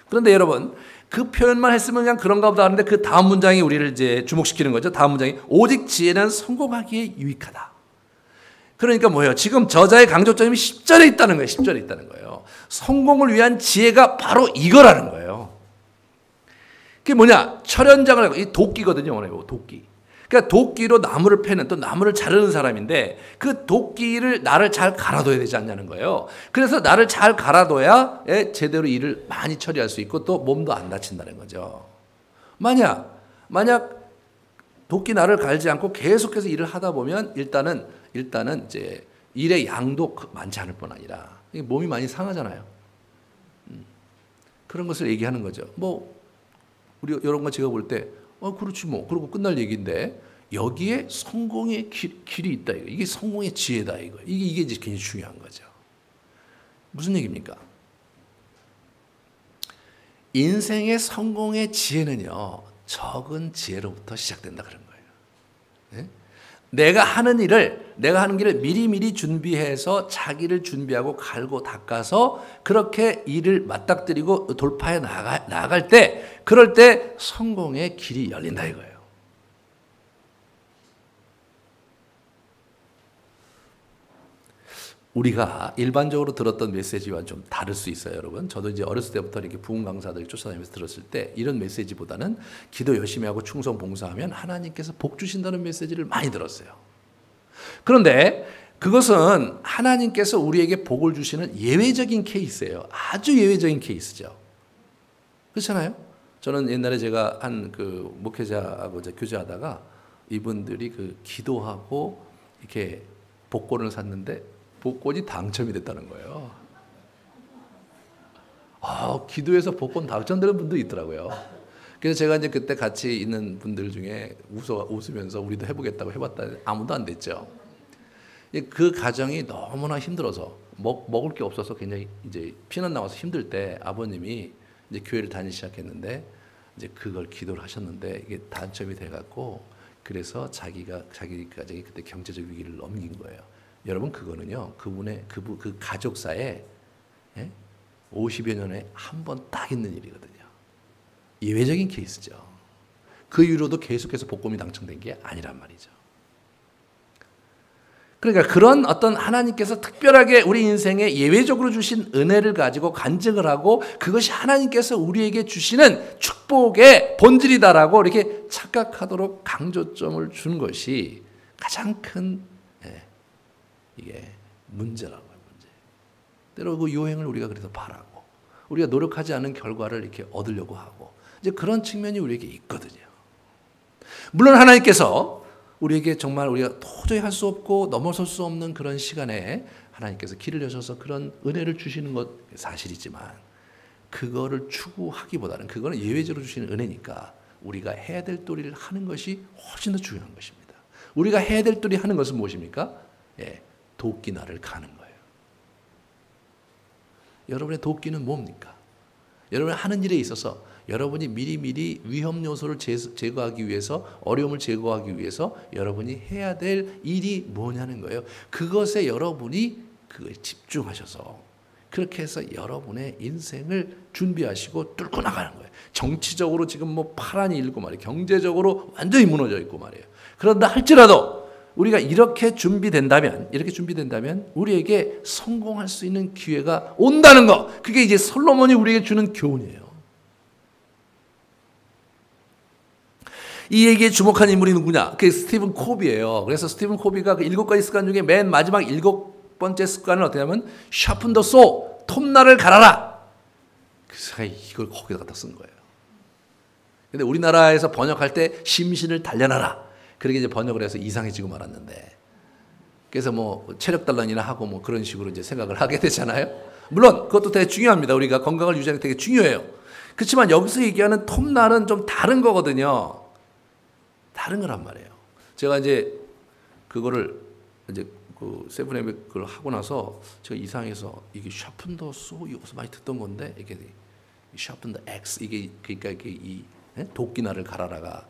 S1: 그런데 여러분 그 표현만 했으면 그냥 그런가 보다 하는데 그 다음 문장이 우리를 이제 주목시키는 거죠. 다음 문장이 오직 지혜는 성공하기에 유익하다. 그러니까 뭐예요? 지금 저자의 강조점이 10절에 있다는 거예요. 10절에 있다는 거예요. 성공을 위한 지혜가 바로 이거라는 거예요. 그게 뭐냐? 철연장을 하고, 이 도끼거든요. 오늘 도끼. 그러니까 도끼로 나무를 패는, 또 나무를 자르는 사람인데 그 도끼를 나를 잘 갈아둬야 되지 않냐는 거예요. 그래서 나를 잘 갈아둬야 제대로 일을 많이 처리할 수 있고 또 몸도 안 다친다는 거죠. 만약 도끼 나를 갈지 않고 계속해서 일을 하다 보면 일단은 이제 일의 양도 많지 않을 뿐 아니라 몸이 많이 상하잖아요. 그런 것을 얘기하는 거죠. 뭐 우리 이런 거 제가 볼 때 그렇지 뭐 그러고 끝날 얘기인데 여기에 성공의 길이 있다 이거. 이게 성공의 지혜다 이거. 이게 이제 굉장히 중요한 거죠. 무슨 얘기입니까? 인생의 성공의 지혜는요 적은 지혜로부터 시작된다 그런 거예요. 네? 내가 하는 길을 미리미리 준비해서 자기를 준비하고 갈고 닦아서 그렇게 일을 맞닥뜨리고 돌파해 나갈 때 그럴 때 성공의 길이 열린다 이거예요. 우리가 일반적으로 들었던 메시지와 좀 다를 수 있어요, 여러분. 저도 이제 어렸을 때부터 이렇게 부흥 강사들 쫓아다니면서 들었을 때 이런 메시지보다는 기도 열심히 하고 충성 봉사하면 하나님께서 복 주신다는 메시지를 많이 들었어요. 그런데 그것은 하나님께서 우리에게 복을 주시는 예외적인 케이스예요. 아주 예외적인 케이스죠. 그렇잖아요? 저는 옛날에 제가 한 그 목회자하고 교제하다가 이분들이 그 기도하고 이렇게 복권을 샀는데 복권이 당첨이 됐다는 거예요. 기도해서 복권 당첨되는 분도 있더라고요. 그래서 제가 이제 그때 같이 있는 분들 중에 웃으면서 우리도 해보겠다고 해봤다. 아무도 안 됐죠. 그 가정이 너무나 힘들어서 먹을 게 없어서 굉장히 이제 피난 나와서 힘들 때 아버님이 이제 교회를 다니기 시작했는데 이제 그걸 기도를 하셨는데 이게 당첨이 돼갖고 그래서 자기 가정이 그때 경제적 위기를 넘긴 거예요. 여러분 그거는요 그 가족사에 50여 년에 한 번 딱 있는 일이거든요. 예외적인 케이스죠. 그 이후로도 계속해서 복권이 당첨된 게 아니란 말이죠. 그러니까 그런 어떤 하나님께서 특별하게 우리 인생에 예외적으로 주신 은혜를 가지고 간증을 하고 그것이 하나님께서 우리에게 주시는 축복의 본질이다라고 이렇게 착각하도록 강조점을 준 것이 가장 큰 이게 문제라고요. 문제. 때로 그 요행을 우리가 그래서 바라고 우리가 노력하지 않은 결과를 이렇게 얻으려고 하고 이제 그런 측면이 우리에게 있거든요. 물론 하나님께서 우리에게 정말 우리가 도저히 할 수 없고 넘어설 수 없는 그런 시간에 하나님께서 길을 여셔서 그런 은혜를 주시는 것 사실이지만 그거를 추구하기보다는 그거는 예외적으로 주시는 은혜니까 우리가 해야 될 도리를 하는 것이 훨씬 더 중요한 것입니다. 우리가 해야 될 도리 하는 것은 무엇입니까? 도끼날을 가는 거예요. 여러분의 도끼는 뭡니까? 여러분이 하는 일에 있어서 여러분이 미리미리 위험 요소를 제거하기 위해서 어려움을 제거하기 위해서 여러분이 해야 될 일이 뭐냐는 거예요. 그것에 여러분이 그거에 집중하셔서 그렇게 해서 여러분의 인생을 준비하시고 뚫고 나가는 거예요. 정치적으로 지금 뭐 파란이 일고 말이에요. 경제적으로 완전히 무너져 있고 말이에요. 그런다 할지라도 우리가 이렇게 준비된다면 우리에게 성공할 수 있는 기회가 온다는 거. 그게 이제 솔로몬이 우리에게 주는 교훈이에요. 이 얘기에 주목한 인물이 누구냐? 그게 스티븐 코비예요. 그래서 스티븐 코비가 그 7가지 습관 중에 맨 마지막 7번째 습관은 어떠냐면 sharpen the saw, 톱날을 갈아라. 그래서 이걸 거기다 갖다 쓴 거예요. 근데 우리나라에서 번역할 때 심신을 단련하라. 그렇게 이제 번역을 해서 이상해지고 말았는데. 그래서 뭐 체력 단련이나 하고 뭐 그런 식으로 이제 생각을 하게 되잖아요. 물론 그것도 되게 중요합니다. 우리가 건강을 유지하는 게 되게 중요해요. 그렇지만 여기서 얘기하는 톱날은 좀 다른 거거든요. 다른 거란 말이에요. 제가 이제 그거를 이제 그 세븐앱 그걸 하고 나서 제가 이상해서 이게 sharpen the saw 여기서 많이 듣던 건데 이게 sharpen the axe 이게 그러니까 이 도끼날을 갈아라가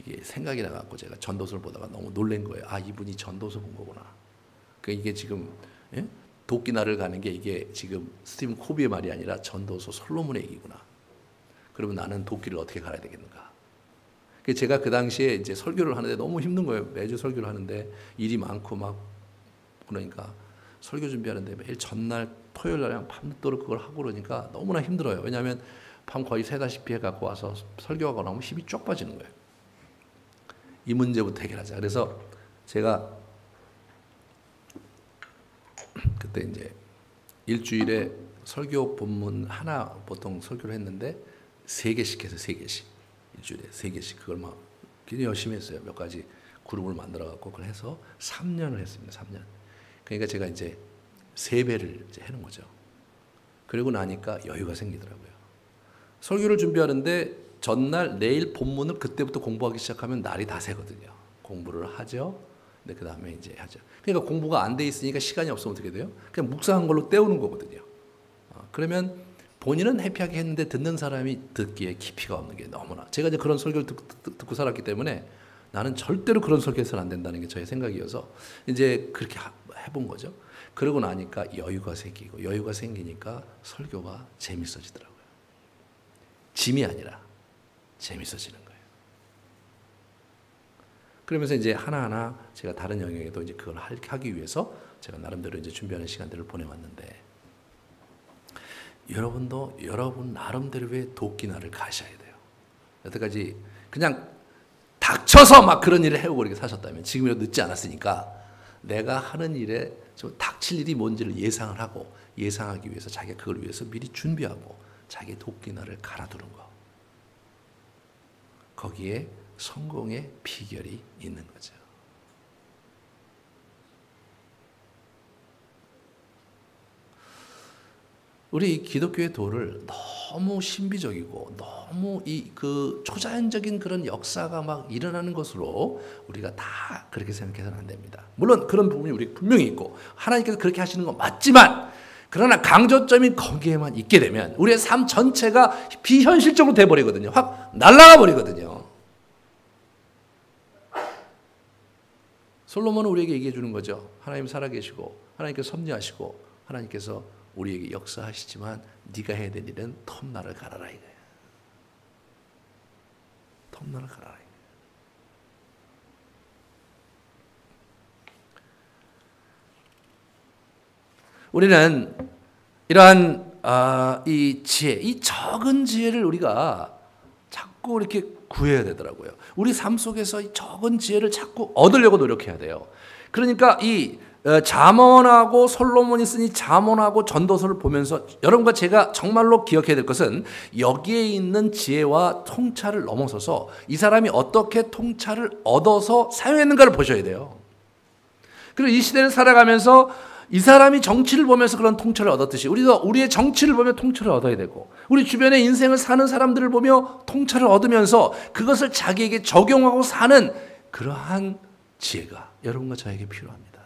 S1: 이게 생각이 나갖고 제가 전도서를 보다가 너무 놀란 거예요. 아 이분이 전도서 본 거구나. 그러니까 이게 지금 도끼날을 가는 게 이게 지금 스티븐 코비의 말이 아니라 전도서 솔로몬의 얘기구나. 그러면 나는 도끼를 어떻게 갈아야 되겠는가? 제가 그 당시에 이제 설교를 하는데 너무 힘든 거예요. 매주 설교를 하는데 일이 많고 막 그러니까 설교 준비하는데 매일 전날 토요일 날 밤늦도록 그걸 하고 그러니까 너무나 힘들어요. 왜냐하면 밤 거의 새다시피 해갖고 와서 설교하고 나면 힘이 쭉 빠지는 거예요. 이 문제부터 해결하자. 그래서 제가 그때 이제 일주일에 설교 본문 하나 보통 설교를 했는데 3개씩 해서 3개씩 일주일에 3개씩 그걸 막 굉장히 열심히 했어요. 몇 가지 그룹을 만들어 갖고 그걸 해서 3년을 했습니다. 3년. 그러니까 제가 이제 3배를 이제 해놓은 거죠. 그리고 나니까 여유가 생기더라고요. 설교를 준비하는데 전날 내일 본문을 그때부터 공부하기 시작하면 날이 다 새거든요. 공부를 하죠. 근데 그 다음에 이제 하죠. 그러니까 공부가 안 돼 있으니까 시간이 없으면 어떻게 돼요? 그냥 묵상한 걸로 때우는 거거든요. 그러면 본인은 해피하게 했는데 듣는 사람이 듣기에 깊이가 없는 게 너무나. 제가 이제 그런 설교를 듣고 살았기 때문에 나는 절대로 그런 설교해서는 안 된다는 게 저의 생각이어서 이제 그렇게 해본 거죠. 그러고 나니까 여유가 생기고 여유가 생기니까 설교가 재밌어지더라고요. 짐이 아니라 재밌어지는 거예요. 그러면서 이제 하나하나 제가 다른 영역에도 이제 그걸 하기 위해서 제가 나름대로 이제 준비하는 시간들을 보내왔는데 여러분도 여러분 나름대로의 도끼날을 가셔야 돼요. 여태까지 그냥 닥쳐서 막 그런 일을 해오고 이렇게 사셨다면 지금이라도 늦지 않았으니까 내가 하는 일에 좀 닥칠 일이 뭔지를 예상을 하고 예상하기 위해서 자기가 그걸 위해서 미리 준비하고 자기의 도끼날을 갈아두는 거. 거기에 성공의 비결이 있는 거죠. 우리 기독교의 도를 너무 신비적이고 너무 그 초자연적인 그런 역사가 막 일어나는 것으로 우리가 다 그렇게 생각해서는 안 됩니다. 물론 그런 부분이 우리 분명히 있고 하나님께서 그렇게 하시는 건 맞지만 그러나 강조점이 거기에만 있게 되면 우리의 삶 전체가 비현실적으로 돼버리거든요. 확 날아가 버리거든요. 솔로몬은 우리에게 얘기해 주는 거죠. 하나님 살아계시고 하나님께서 섭리하시고 하나님께서 우리에게 역사하시지만 네가 해야 될 일은 톱날을 갈아라 이거예요. 톱날을 갈아라 이거예요. 우리는 이러한 이 지혜, 이 적은 지혜를 우리가 자꾸 이렇게 구해야 되더라고요. 우리 삶 속에서 이 적은 지혜를 자꾸 얻으려고 노력해야 돼요. 그러니까 이 잠언하고 솔로몬이 쓴 이 잠언하고 전도서를 보면서 여러분과 제가 정말로 기억해야 될 것은 여기에 있는 지혜와 통찰을 넘어서서 이 사람이 어떻게 통찰을 얻어서 사용했는가를 보셔야 돼요. 그리고 이 시대를 살아가면서 이 사람이 정치를 보면서 그런 통찰을 얻었듯이 우리도 우리의 정치를 보며 통찰을 얻어야 되고 우리 주변의 인생을 사는 사람들을 보며 통찰을 얻으면서 그것을 자기에게 적용하고 사는 그러한 지혜가 여러분과 저에게 필요합니다.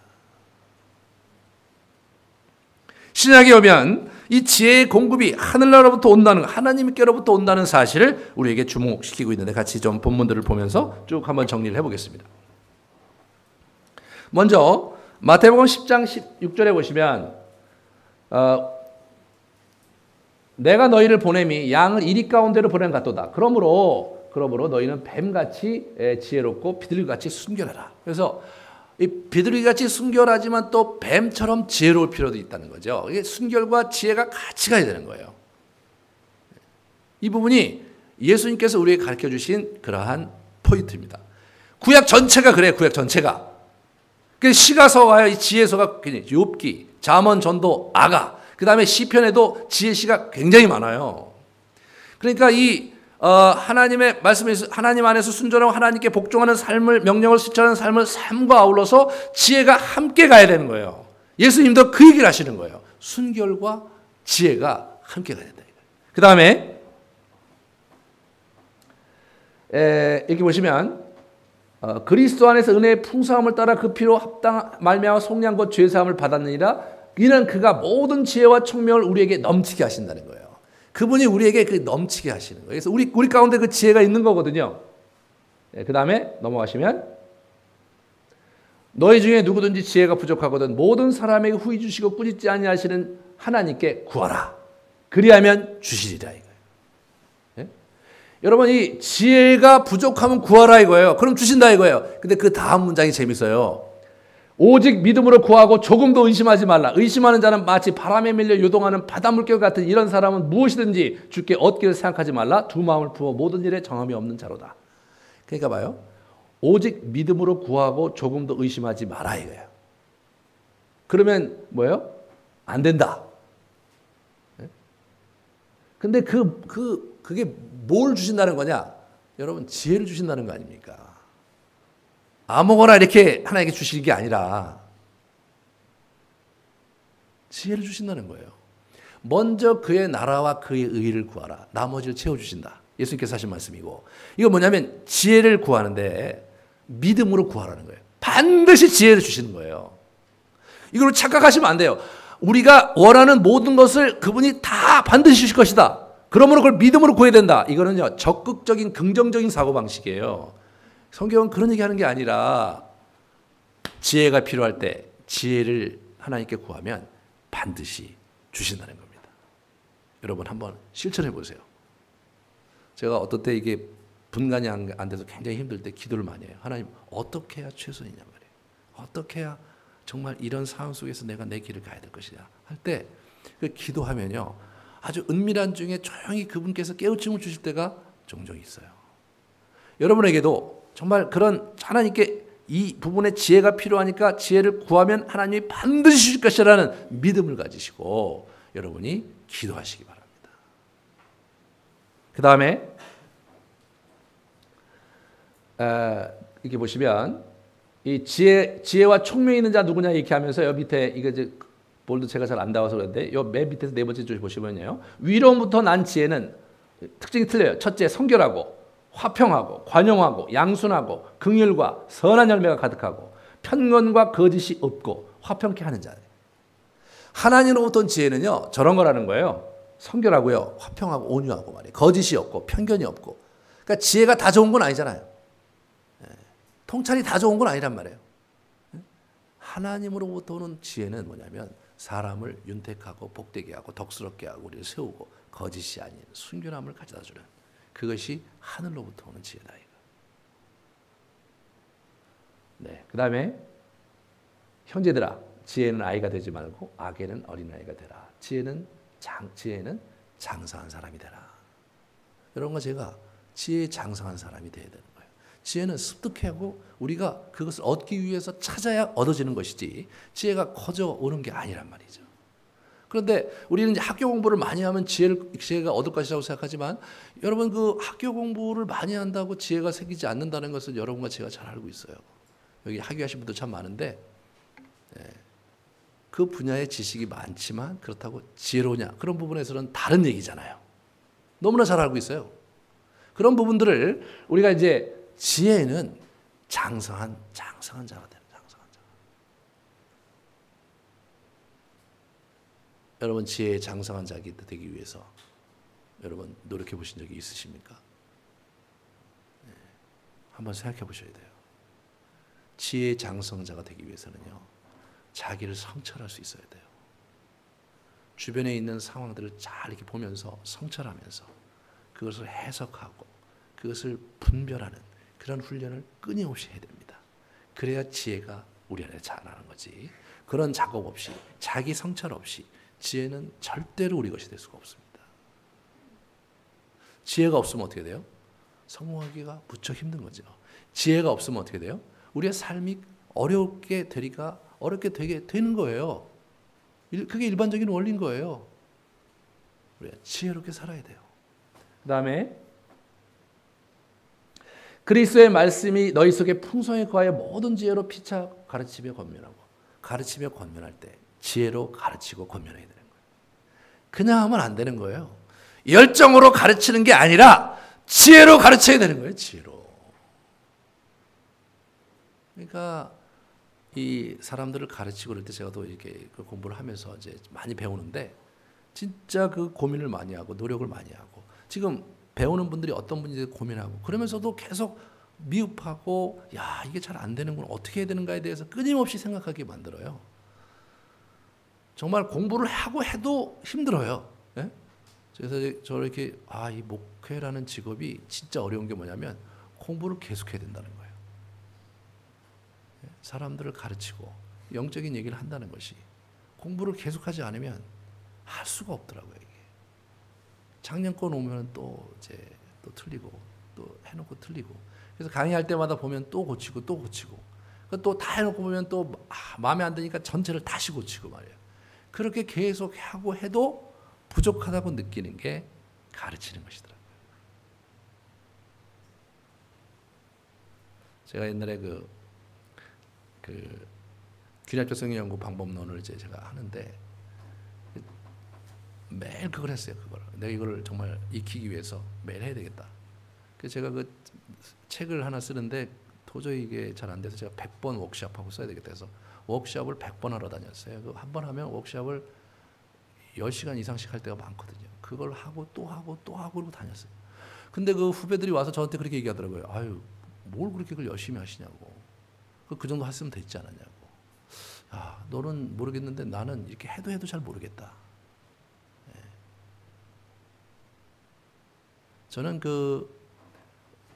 S1: 신약에 오면 이 지혜의 공급이 하늘나라로부터 온다는 하나님께로부터 온다는 사실을 우리에게 주목시키고 있는데 같이 좀 본문들을 보면서 쭉 한번 정리를 해보겠습니다. 먼저 마태복음 10장 16절에 보시면 내가 너희를 보냄이 양을 이리 가운데로 보낸 같도다. 그러므로 너희는 뱀같이 지혜롭고 비둘기같이 순결하라. 그래서 이 비둘기같이 순결하지만 또 뱀처럼 지혜로울 필요도 있다는 거죠. 이게 순결과 지혜가 같이 가야 되는 거예요. 이 부분이 예수님께서 우리에게 가르쳐 주신 그러한 포인트입니다. 구약 전체가 그래요. 구약 전체가. 시가서와 이 지혜서가 욥기, 잠언, 전도, 아가, 그 다음에 시편에도 지혜시가 굉장히 많아요. 그러니까 이 하나님의 말씀에서 하나님 안에서 순전하고 하나님께 복종하는 삶을 명령을 실천하는 삶을 삶과 아울러서 지혜가 함께 가야 되는 거예요. 예수님도 그 얘기를 하시는 거예요. 순결과 지혜가 함께 가야 된다. 그 다음에 여기 보시면 그리스도 안에서 은혜의 풍성함을 따라 그 피로 합당 말미암아 속량 곧 죄 사함을 받았느니라. 이는 그가 모든 지혜와 총명을 우리에게 넘치게 하신다는 거예요. 그분이 우리에게 그 넘치게 하시는 거예요. 그래서 우리 가운데 그 지혜가 있는 거거든요. 그 다음에 넘어가시면 너희 중에 누구든지 지혜가 부족하거든 모든 사람에게 후히 주시고 꾸짖지 아니하시는 하나님께 구하라. 그리하면 주시리라 이거예요. 여러분 이 지혜가 부족하면 구하라 이거예요. 그럼 주신다 이거예요. 근데 그 다음 문장이 재밌어요. 오직 믿음으로 구하고 조금도 의심하지 말라. 의심하는 자는 마치 바람에 밀려 요동하는 바닷물결 같은 이런 사람은 무엇이든지 주께 얻기를 생각하지 말라. 두 마음을 부어 모든 일에 정함이 없는 자로다. 그러니까 봐요. 오직 믿음으로 구하고 조금도 의심하지 마라 이거예요. 그러면 뭐예요? 안 된다. 근데 그게 뭘 주신다는 거냐? 여러분 지혜를 주신다는 거 아닙니까? 아무거나 이렇게 하나님께 주실 게 아니라 지혜를 주신다는 거예요. 먼저 그의 나라와 그의 의를 구하라. 나머지를 채워주신다. 예수님께서 하신 말씀이고, 이거 뭐냐면 지혜를 구하는데 믿음으로 구하라는 거예요. 반드시 지혜를 주시는 거예요. 이걸 착각하시면 안 돼요. 우리가 원하는 모든 것을 그분이 다 반드시 주실 것이다. 그러므로 그걸 믿음으로 구해야 된다. 이거는요, 적극적인 긍정적인 사고방식이에요. 성경은 그런 얘기하는 게 아니라 지혜가 필요할 때 지혜를 하나님께 구하면 반드시 주신다는 겁니다. 여러분 한번 실천해 보세요. 제가 어떤 때 이게 분간이 안 돼서 굉장히 힘들 때 기도를 많이 해요. 하나님 어떻게 해야 최선이냐 말이에요. 어떻게 해야 정말 이런 상황 속에서 내가 내 길을 가야 될 것이냐 할 때 그 기도하면요, 아주 은밀한 중에 조용히 그분께서 깨우침을 주실 때가 종종 있어요. 여러분에게도 정말 그런 하나님께 이 부분에 지혜가 필요하니까 지혜를 구하면 하나님이 반드시 주실 것이라는 믿음을 가지시고 여러분이 기도하시기 바랍니다. 그 다음에 이렇게 보시면 이 지혜와 총명이 있는 자 누구냐 이렇게 하면서 여 밑에 이거 이제 볼도 제가 잘 안 나와서 그런데 요 맨 밑에서 네 번째 줄 보시면요, 위로부터 난 지혜는 특징이 틀려요. 첫째, 성결하고 화평하고 관용하고 양순하고 긍휼과 선한 열매가 가득하고 편견과 거짓이 없고 화평케 하는 자예요. 하나님으로부터 온 지혜는요 저런 거라는 거예요. 성결하고요, 화평하고 온유하고 말이에요. 거짓이 없고 편견이 없고. 그러니까 지혜가 다 좋은 건 아니잖아요. 통찰이 다 좋은 건 아니란 말이에요. 하나님으로부터 오는 지혜는 뭐냐면 사람을 윤택하고 복되게 하고 덕스럽게 하고 우리를 세우고 거짓이 아닌 순결함을 가져다 주는, 그것이 하늘로부터 오는 지혜다. 네, 그 다음에 형제들아, 지혜는 아이가 되지 말고 악에는 어린아이가 되라. 지혜는 장성한 사람이 되라. 여러분과 제가 지혜에 장성한 사람이 되어야 되는 거예요. 지혜는 습득하고 우리가 그것을 얻기 위해서 찾아야 얻어지는 것이지 지혜가 커져 오는 게 아니란 말이죠. 그런데 우리는 이제 학교 공부를 많이 하면 지혜가 얻을 것이라고 생각하지만, 여러분 그 학교 공부를 많이 한다고 지혜가 생기지 않는다는 것을 여러분과 제가 잘 알고 있어요. 여기 학위하신 분들 참 많은데 그 분야의 지식이 많지만 그렇다고 지혜로우냐, 그런 부분에서는 다른 얘기잖아요. 너무나 잘 알고 있어요. 그런 부분들을 우리가 이제 지혜는 장성한 자가 되는, 장성한 자. 여러분 지혜의 장성한 자가 되기 위해서 여러분 노력해 보신 적이 있으십니까? 네. 한번 생각해 보셔야 돼요. 지혜의 장성자가 되기 위해서는요, 자기를 성찰할 수 있어야 돼요. 주변에 있는 상황들을 잘 이렇게 보면서 성찰하면서 그것을 해석하고 그것을 분별하는 그런 훈련을 끊임없이 해야 됩니다. 그래야 지혜가 우리 안에 자라는 거지. 그런 작업 없이, 자기 성찰 없이 지혜는 절대로 우리 것이 될 수가 없습니다. 지혜가 없으면 어떻게 돼요? 성공하기가 무척 힘든 거죠. 지혜가 없으면 어떻게 돼요? 우리의 삶이 어렵게 되게 되는 거예요. 그게 일반적인 원리인 거예요. 우리가 지혜롭게 살아야 돼요. 그 다음에 그리스도의 말씀이 너희 속에 풍성히 거하여 모든 지혜로 피차 가르치며 권면하고. 가르치며 권면할 때 지혜로 가르치고 권면해야 되는 거예요. 그냥 하면 안 되는 거예요. 열정으로 가르치는 게 아니라 지혜로 가르쳐야 되는 거예요. 지혜로. 그러니까 이 사람들을 가르치고 그럴 때 제가 또 이렇게 공부를 하면서 이제 많이 배우는데 진짜 그 고민을 많이 하고 노력을 많이 하고, 지금 배우는 분들이 어떤 분인지 고민하고 그러면서도 계속 미흡하고 야 이게 잘 안 되는구나, 어떻게 해야 되는가에 대해서 끊임없이 생각하게 만들어요. 정말 공부를 하고 해도 힘들어요. 예? 그래서 저렇게 이 목회라는 직업이 진짜 어려운 게 뭐냐면 공부를 계속해야 된다는 거예요. 사람들을 가르치고 영적인 얘기를 한다는 것이 공부를 계속하지 않으면 할 수가 없더라고요. 이게 작년 거 오면 또 틀리고 또 해놓고 틀리고, 그래서 강의할 때마다 보면 또 고치고 또 고치고, 또 다 해놓고 보면 또 마음에 안 드니까 전체를 다시 고치고 말이에요. 그렇게 계속 하고 해도 부족하다고 느끼는 게 가르치는 것이더라고요. 제가 옛날에 그 균형적 성경 연구 방법론을 제가 하는데 매일 그걸 했어요. 내가 이걸 정말 익히기 위해서 매일 해야 되겠다. 그래서 제가 그 책을 하나 쓰는데 도저히 이게 잘 안 돼서 제가 100번 워크숍하고 써야 되겠다 해서 워크숍을 100번 하러 다녔어요. 그 한 번 하면 워크숍을 10시간 이상씩 할 때가 많거든요. 그걸 하고 또 하고 또 하고 그러고 다녔어요. 근데 그 후배들이 와서 저한테 그렇게 얘기하더라고요. 아유, 뭘 그렇게 그걸 열심히 하시냐고. 그 정도 했으면 됐지 않았냐고. 너는 모르겠는데 나는 이렇게 해도 잘 모르겠다. 저는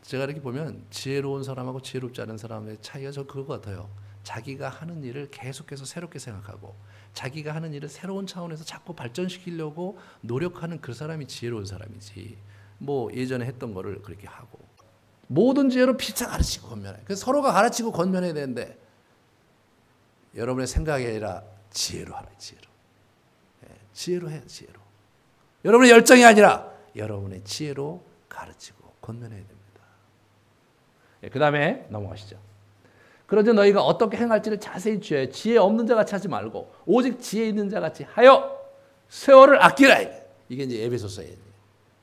S1: 제가 이렇게 보면 지혜로운 사람하고 지혜롭지 않은 사람의 차이가 저 그거 같아요. 자기가 하는 일을 계속해서 새롭게 생각하고 자기가 하는 일을 새로운 차원에서 자꾸 발전시키려고 노력하는 그 사람이 지혜로운 사람이지, 뭐 예전에 했던 거를 그렇게 하고 모든 지혜로 피차 가르치고 건면해. 그래서 서로가 가르치고 건면해야 되는데 여러분의 생각이 아니라 지혜로 하라. 지혜로 해야 지혜로. 여러분의 열정이 아니라 여러분의 지혜로 가르치고 건면해야 됩니다. 그 다음에 넘어가시죠. 그러자 너희가 어떻게 행할지를 자세히 취하여 지혜 없는 자 같이 하지 말고 오직 지혜 있는 자 같이 하여 세월을 아끼라. 이게 이제 에베소서예요.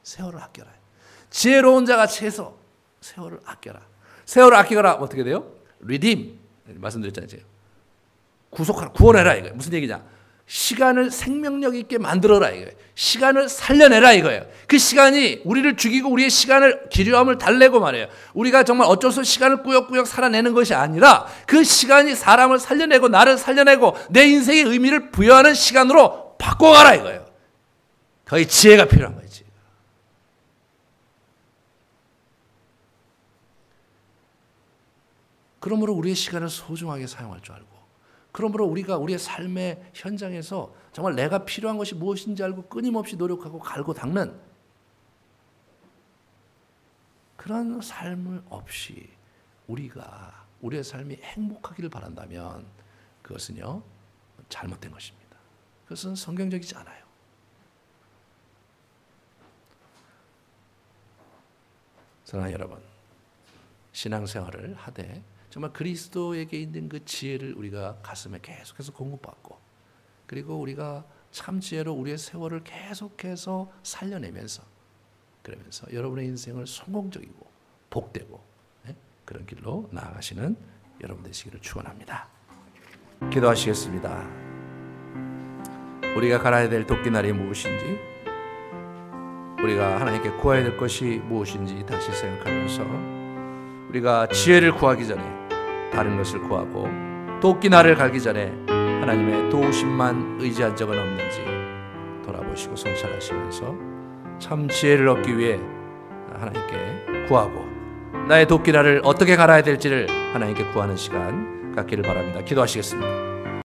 S1: 세월을 아껴라. 지혜로운 자 같이 해서 세월을 아껴라. 세월을 아끼거라. 어떻게 돼요? redeem. 말씀드렸잖아요. 구속하라. 구원해라. 이거예요. 무슨 얘기냐? 시간을 생명력 있게 만들어라 이거예요. 시간을 살려내라 이거예요. 그 시간이 우리를 죽이고 우리의 시간을 기류함을 달래고 말이에요. 우리가 정말 어쩔 수 없이 시간을 꾸역꾸역 살아내는 것이 아니라 그 시간이 사람을 살려내고 나를 살려내고 내 인생의 의미를 부여하는 시간으로 바꿔가라 이거예요. 거의 지혜가 필요한 거예요. 지혜가. 그러므로 우리의 시간을 소중하게 사용할 줄 알고, 그러므로 우리가 우리의 삶의 현장에서 정말 내가 필요한 것이 무엇인지 알고 끊임없이 노력하고 갈고 닦는 그런 삶을 없이 우리가 우리의 삶이 행복하기를 바란다면 그것은요 잘못된 것입니다. 그것은 성경적이지 않아요. 사랑하는 여러분, 신앙생활을 하되 정말 그리스도에게 있는 그 지혜를 우리가 가슴에 계속해서 공급받고, 그리고 우리가 참 지혜로 우리의 세월을 계속해서 살려내면서, 그러면서 여러분의 인생을 성공적이고 복되고 그런 길로 나아가시는 여러분 되시기를 축원합니다. 기도하시겠습니다. 우리가 갈아야 될 도끼날이 무엇인지, 우리가 하나님께 구해야 될 것이 무엇인지 다시 생각하면서 우리가 지혜를 구하기 전에 다른 것을 구하고 도끼날을 갈기 전에 하나님의 도우심만 의지한 적은 없는지 돌아보시고 성찰하시면서 참 지혜를 얻기 위해 하나님께 구하고 나의 도끼날을 어떻게 갈아야 될지를 하나님께 구하는 시간 갖기를 바랍니다. 기도하시겠습니다.